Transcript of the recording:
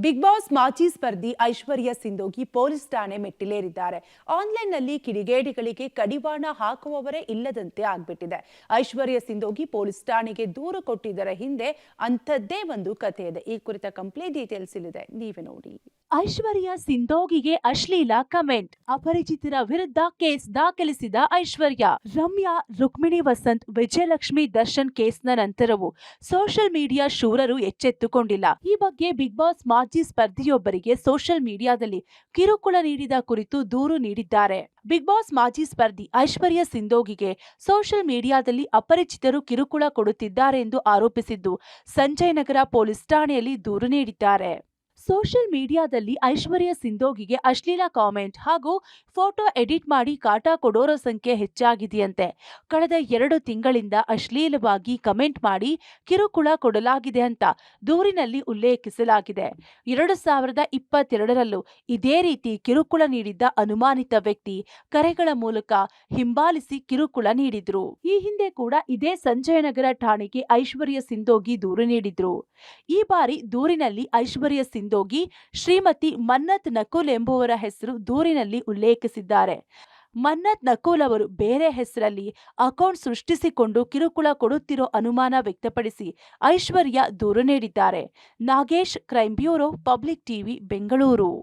Big boss ಮಾಜಿ ಸ್ಪರ್ಧಿ ಐಶ್ವರ್ಯ Sindhogi police ಠಾಣೆ ಮೆಟ್ಟಿಲೇರಿದ್ದಾರೆ. ಆನ್ಲೈನ್ನಲ್ಲಿ ಕಿಡಿಗೇಡಿಗಳಿಗೆ ಕಡಿವಾಣ ಹಾಕುವವರೇ ಇಲ್ಲದಂತೆ ಆಗ್ಬಿಟ್ಟಿದೆ. ಐಶ್ವರ್ಯ ಸಿಂಧೋಗಿ ಪೊಲೀಸ್ ಠಾಣೆಗೆ ದೂರು ಕೊಟ್ಟಿದ್ದರ ಹಿಂದೆ ಅಂಥದ್ದೇ ಒಂದು ಕಥೆ ಇದೆ. ಈ ಕುರಿತ ಕಂಪ್ಲೀಟ್ ಡೀಟೇಲ್ಸ್ ಇಲ್ಲಿದೆ, ನೀವೇ ನೋಡಿ. ಐಶ್ವರ್ಯ ಸಿಂಧೋಗಿಗೆ ಅಶ್ಲೀಲ ಕಮೆಂಟ್, ಅಪರಿಚಿತರ ವಿರುದ್ಧ ಕೇಸ್ ದಾಖಲಿಸಿದ ಐಶ್ವರ್ಯ. ರಮ್ಯಾ, ರುಕ್ಮಿಣಿ ವಸಂತ್, ವಿಜಯಲಕ್ಷ್ಮಿ ದರ್ಶನ್ ಕೇಸ್ನ ನಂತರವೂ ಸೋಷಿಯಲ್ ಮೀಡಿಯಾ ಶೂರರು ಎಚ್ಚೆತ್ತುಕೊಂಡಿಲ್ಲ. ಈ ಬಗ್ಗೆ ಬಿಗ್ ಬಾಸ್ ಮಾಜಿ ಸ್ಪರ್ಧಿಯೊಬ್ಬರಿಗೆ ಸೋಷಿಯಲ್ ಮೀಡಿಯಾದಲ್ಲಿ ಕಿರುಕುಳ ನೀಡಿದ ಕುರಿತು ದೂರು ನೀಡಿದ್ದಾರೆ. ಬಿಗ್ ಬಾಸ್ ಮಾಜಿ ಸ್ಪರ್ಧಿ ಐಶ್ವರ್ಯ ಸಿಂಧೋಗಿಗೆ ಸೋಷಿಯಲ್ ಮೀಡಿಯಾದಲ್ಲಿ ಅಪರಿಚಿತರು ಕಿರುಕುಳ ಕೊಡುತ್ತಿದ್ದಾರೆ ಎಂದು ಆರೋಪಿಸಿದ್ದು ಸಂಜಯ್ ನಗರ ಪೊಲೀಸ್ ಠಾಣೆಯಲ್ಲಿ ದೂರು ನೀಡಿದ್ದಾರೆ. ಸೋಷಿಯಲ್ ಮೀಡಿಯಾದಲ್ಲಿ ಐಶ್ವರ್ಯ ಸಿಂಧೋಗಿಗೆ ಅಶ್ಲೀಲ ಕಾಮೆಂಟ್ ಹಾಗೂ ಫೋಟೋ ಎಡಿಟ್ ಮಾಡಿ ಕಾಟ ಕೊಡೋರ ಸಂಖ್ಯೆ ಹೆಚ್ಚಾಗಿದೆಯಂತೆ. ಕಳೆದ 2 ತಿಂಗಳಿಂದ ಅಶ್ಲೀಲವಾಗಿ ಕಮೆಂಟ್ ಮಾಡಿ ಕಿರುಕುಳ ಕೊಡಲಾಗಿದೆ ಅಂತ ದೂರಿನಲ್ಲಿ ಉಲ್ಲೇಖಿಸಲಾಗಿದೆ. 2022ರಲ್ಲೂ ಇದೇ ರೀತಿ ಕಿರುಕುಳ ನೀಡಿದ್ದ ಅನುಮಾನಿತ ವ್ಯಕ್ತಿ ಕರೆಗಳ ಮೂಲಕ ಹಿಂಬಾಲಿಸಿ ಕಿರುಕುಳ ನೀಡಿದ್ರು. ಈ ಹಿಂದೆ ಕೂಡ ಇದೇ ಸಂಜಯನಗರ ಠಾಣೆಗೆ ಐಶ್ವರ್ಯ ಸಿಂಧೋಗಿ ದೂರು ನೀಡಿದ್ರು. ಈ ಬಾರಿ ದೂರಿನಲ್ಲಿ ಐಶ್ವರ್ಯ ಸಿಂಧೋಗಿ ಶ್ರೀಮತಿ ಮನ್ನತ್ ನಕುಲ್ ಎಂಬುವರ ಹೆಸರು ದೂರಿನಲ್ಲಿ ಉಲ್ಲೇಖಿಸಿದ್ದಾರೆ. ಮನ್ನತ್ ನಕುಲ್ ಅವರು ಬೇರೆ ಹೆಸರಲ್ಲಿ ಅಕೌಂಟ್ ಸೃಷ್ಟಿಸಿಕೊಂಡು ಕಿರುಕುಳ ಕೊಡುತ್ತಿರೋ ಅನುಮಾನ ವ್ಯಕ್ತಪಡಿಸಿ ಐಶ್ವರ್ಯ ದೂರು ನೀಡಿದ್ದಾರೆ. Nagesh, crime bureau, public TV, Bengaluru.